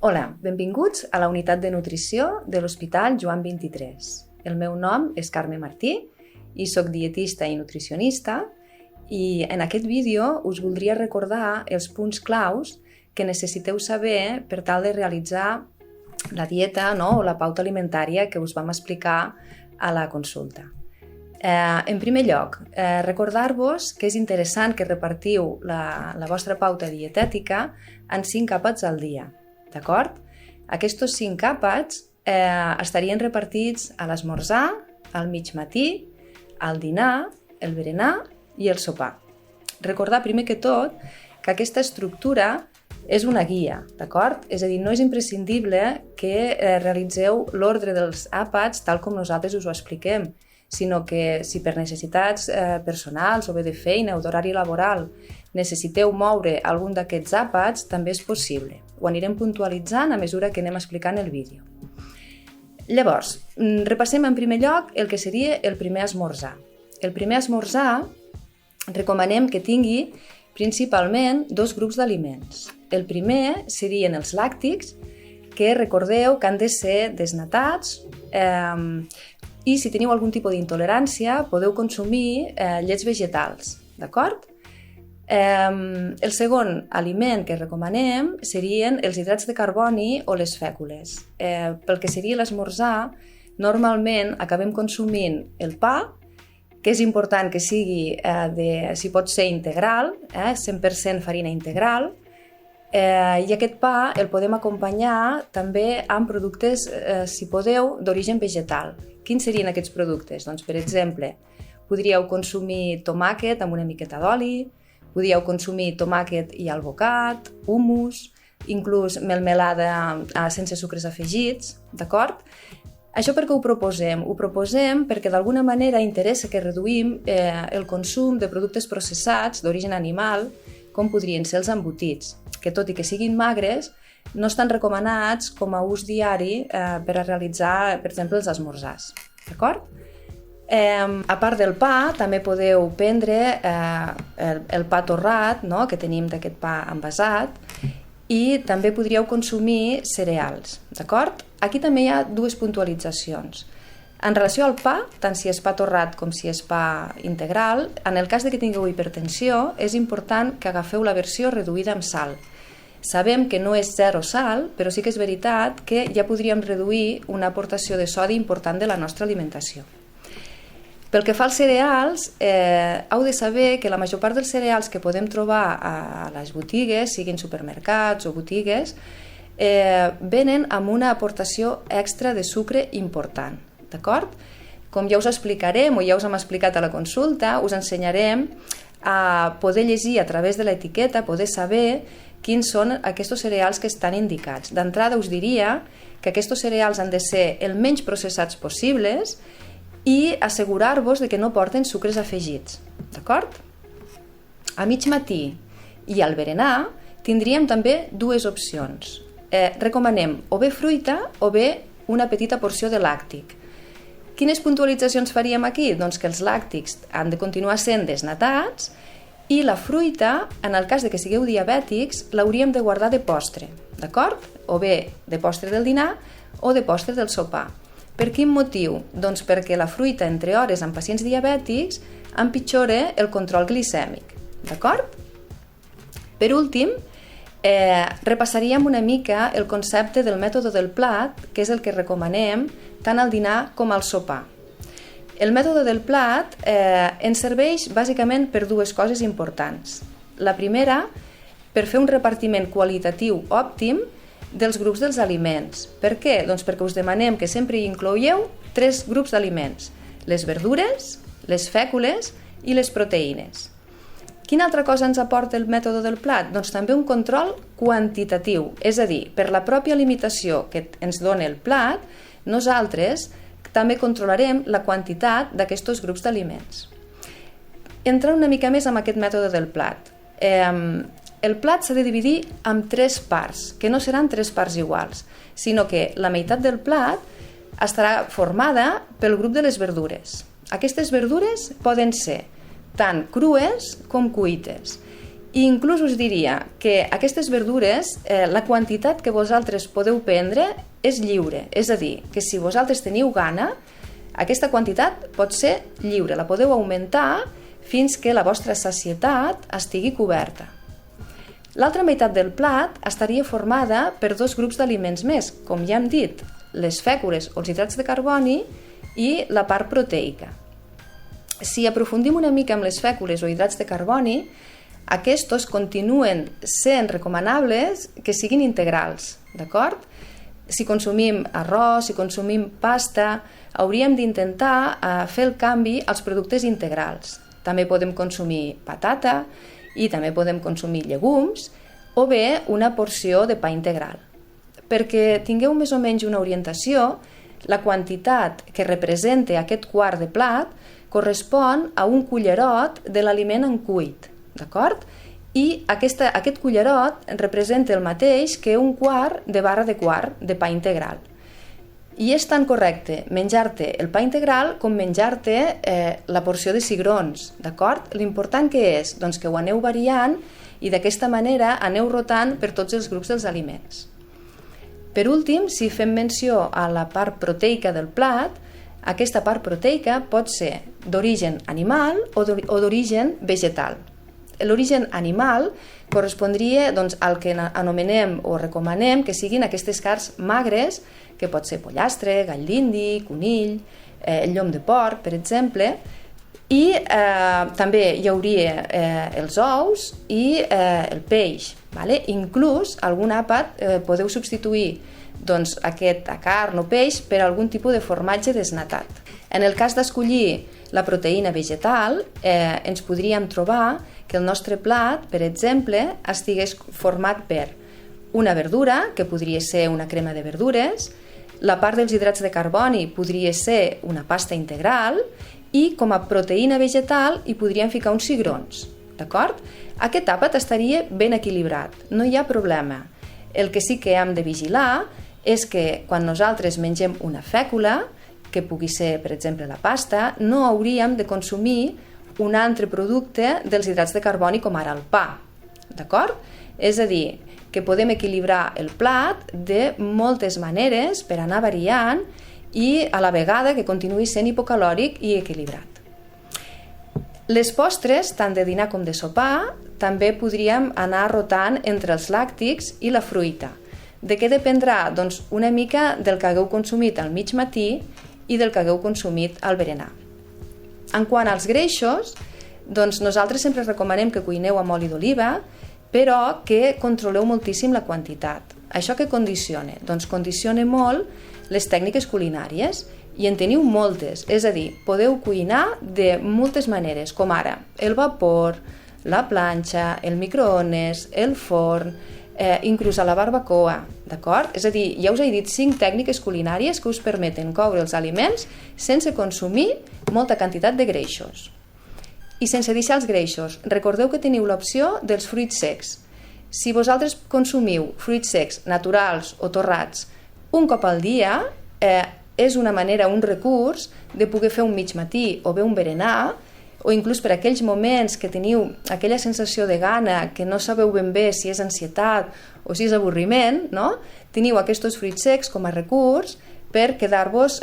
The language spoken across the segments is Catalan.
Hola, benvinguts a la unitat de nutrició de l'Hospital Joan 23. El meu nom és Carme Martí i soc dietista i nutricionista i en aquest vídeo us voldria recordar els punts claus que necessiteu saber per tal de realitzar la dieta o la pauta alimentària que us vam explicar a la consulta. En primer lloc, recordar-vos que és interessant que repartiu la vostra pauta dietètica en 5 àpats al dia. D'acord? Aquests 5 àpats estarien repartits a l'esmorzar, al migmatí, al dinar, el berenar i el sopar. Recordar primer que tot que aquesta estructura és una guia, d'acord? És a dir, no és imprescindible que realitzeu l'ordre dels àpats tal com nosaltres us ho expliquem, sinó que si per necessitats personals o bé de feina o d'horari laboral necessiteu moure algun d'aquests àpats, també és possible. Ho anirem puntualitzant a mesura que anem explicant el vídeo. Llavors, repassem en primer lloc el que seria el primer esmorzar. El primer esmorzar recomanem que tingui principalment 2 grups d'aliments. El primer serien els làctics, que recordeu que han de ser desnatats i si teniu algun tipus d'intolerància podeu consumir llets vegetals, d'acord? El segon aliment que recomanem serien els hidrats de carboni o les fècules. Pel que seria l'esmorzar, normalment acabem consumint el pa, que és important que sigui, si pot ser integral, 100% farina integral, i aquest pa el podem acompanyar també amb productes, si podeu, d'origen vegetal. Quins serien aquests productes? Doncs, per exemple, podríeu consumir tomàquet amb una miqueta d'oli, podríeu consumir tomàquet i alvocat, hummus, inclús melmelada sense sucres afegits, d'acord? Això per què ho proposem? Ho proposem perquè d'alguna manera interessa que reduïm el consum de productes processats d'origen animal, com podrien ser els embotits, que tot i que siguin magres, no estan recomanats com a ús diari per a realitzar, per exemple, els esmorzars, d'acord? A part del pa, també podeu prendre el pa torrat, que tenim d'aquest pa envasat, i també podríeu consumir cereals, d'acord? Aquí també hi ha 2 puntualitzacions. En relació al pa, tant si és pa torrat com si és pa integral, en el cas que tingueu hipertensió, és important que agafeu la versió reduïda amb sal. Sabem que no és 0 sal, però sí que és veritat que ja podríem reduir una aportació de sodi important de la nostra alimentació. Pel que fa als cereals, heu de saber que la major part dels cereals que podem trobar a les botigues, siguin supermercats o botigues, venen amb una aportació extra de sucre important, d'acord? Com ja us explicarem o ja us hem explicat a la consulta, us ensenyarem a poder llegir a través de l'etiqueta, poder saber quins són aquests cereals que estan indicats. D'entrada us diria que aquests cereals han de ser el menys processats possibles i assegurar-vos que no porten sucres afegits, d'acord? A mig matí i al berenar tindríem també 2 opcions. Recomanem o bé fruita o bé una petita porció de làctic. Quines puntualitzacions faríem aquí? Doncs que els làctics han de continuar sent desnatats i la fruita, en el cas que sigueu diabètics, l'hauríem de guardar de postre, d'acord? O bé de postre del dinar o de postre del sopar. Per quin motiu? Doncs perquè la fruita entre hores en pacients diabètics empitjora el control glicèmic, d'acord? Per últim, repassaríem una mica el concepte del mètode del plat, que és el que recomanem tant al dinar com al sopar. El mètode del plat ens serveix bàsicament per 2 coses importants. La primera, per fer un repartiment qualitatiu òptim dels grups dels aliments. Per què? Doncs perquè us demanem que sempre hi incloïeu 3 grups d'aliments: les verdures, les fècules i les proteïnes. Quina altra cosa ens aporta el mètode del plat? Doncs també un control quantitatiu, és a dir, per la pròpia limitació que ens dona el plat, nosaltres també controlarem la quantitat d'aquests grups d'aliments. Entrant una mica més en aquest mètode del plat. El plat s'ha de dividir en 3 parts, que no seran 3 parts iguals, sinó que la meitat del plat estarà formada pel grup de les verdures. Aquestes verdures poden ser tant crues com cuites I inclús us diria que aquestes verdures, la quantitat que vosaltres podeu prendre és lliure, és a dir, que si vosaltres teniu gana, aquesta quantitat pot ser lliure, la podeu augmentar fins que la vostra sacietat estigui coberta. L'altra meitat del plat estaria formada per dos grups d'aliments més, com ja hem dit, les fècules o els hidrats de carboni i la part proteica. Si aprofundim una mica amb les fècules o hidrats de carboni, aquests continuen sent recomanables que siguin integrals, d'acord? Si consumim arròs, si consumim pasta, hauríem d'intentar fer el canvi als productes integrals. També podem consumir patata i també podem consumir llegums o bé una porció de pa integral. Perquè tingueu més o menys una orientació, la quantitat que representa aquest quart de plat correspon a un cullerot de l'aliment en cuit, d'acord? I aquest cullerot representa el mateix que un quart de barra de quart de pa integral. I és tan correcte menjar-te el pa integral com menjar-te la porció de cigrons, d'acord? L'important que és? Doncs que ho aneu variant i d'aquesta manera aneu rotant per tots els grups dels aliments. Per últim, si fem menció a la part proteica del plat, aquesta part proteica pot ser d'origen animal o d'origen vegetal. L'origen animal correspondria al que anomenem o recomanem que siguin aquestes carns magres, que pot ser pollastre, gall d'indi, conill, el llom de porc, per exemple, i també hi hauria els ous i el peix. Inclús algun àpat podeu substituir aquesta carn o peix per algun tipus de formatge desnatat. En el cas d'escollir la proteïna vegetal, ens podríem trobar que el nostre plat, per exemple, estigués format per una verdura, que podria ser una crema de verdures, la part dels hidrats de carboni podria ser una pasta integral i com a proteïna vegetal hi podríem ficar uns cigrons, d'acord? Aquest àpat estaria ben equilibrat, no hi ha problema. El que sí que hem de vigilar és que quan nosaltres mengem una fècula, que pugui ser, per exemple, la pasta, no hauríem de consumir un altre producte dels hidrats de carboni com ara el pa, d'acord? És a dir, que podem equilibrar el plat de moltes maneres per anar variant i a la vegada que continuï sent hipocalòric i equilibrat. Les postres, tant de dinar com de sopar, també podríem anar rotant entre els làctics i la fruita. De què dependrà? Doncs una mica del que hagueu consumit al mig matí i del que hagueu consumit al berenar. En quant als greixos, doncs nosaltres sempre recomanem que cuineu amb oli d'oliva, però que controleu moltíssim la quantitat. Això què condiciona? Doncs condiciona molt les tècniques culinàries i en teniu moltes, és a dir, podeu cuinar de moltes maneres, com ara el vapor, la planxa, el microones, el forn, inclús a la barbacoa, d'acord? És a dir, ja us he dit 5 tècniques culinàries que us permeten coure els aliments sense consumir molta quantitat de greixos. I sense deixar els greixos, recordeu que teniu l'opció dels fruits secs. Si vosaltres consumiu fruits secs naturals o torrats un cop al dia, és una manera, un recurs de poder fer un mig matí o bé un berenar, o inclús per aquells moments que teniu aquella sensació de gana, que no sabeu ben bé si és ansietat o si és avorriment, no? Teniu aquests fruits secs com a recurs per quedar-vos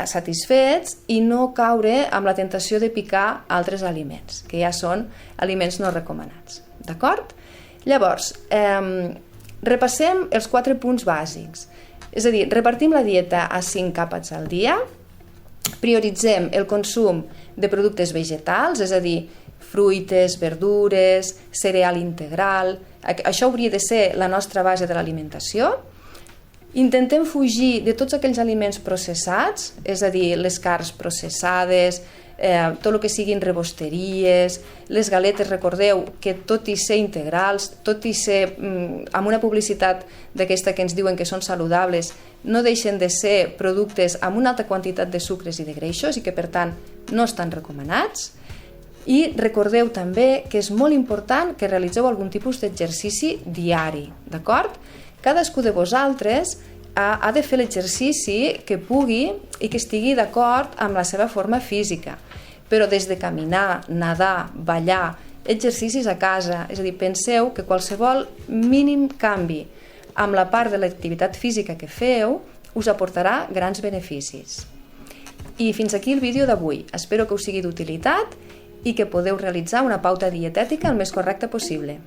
satisfets i no caure amb la tentació de picar altres aliments, que ja són aliments no recomanats. D'acord? Llavors, repassem els 4 punts bàsics. És a dir, repartim la dieta a 5 àpats al dia, prioritzem el consum de productes vegetals, és a dir, fruites, verdures, cereal integral, això hauria de ser la nostra base de l'alimentació. Intentem fugir de tots aquells aliments processats, és a dir, les carns processades, tot el que siguin rebosteries, les galetes, recordeu que tot i ser integrals, tot i ser amb una publicitat d'aquesta que ens diuen que són saludables, no deixen de ser productes amb una alta quantitat de sucres i de greixos i que per tant no estan recomanats. I recordeu també que és molt important que realitzeu algun tipus d'exercici diari, d'acord? Cadascú de vosaltres ha de fer l'exercici que pugui i que estigui d'acord amb la seva forma física. Però des de caminar, nedar, ballar exercicis a casa, és a dir, penseu que qualsevol mínim canvi amb la part de l'activitat física que feu us aportarà grans beneficis. I fins aquí el vídeo d'avui. Espero que us sigui d'utilitat i que podeu realitzar una pauta dietètica el més correcta possible.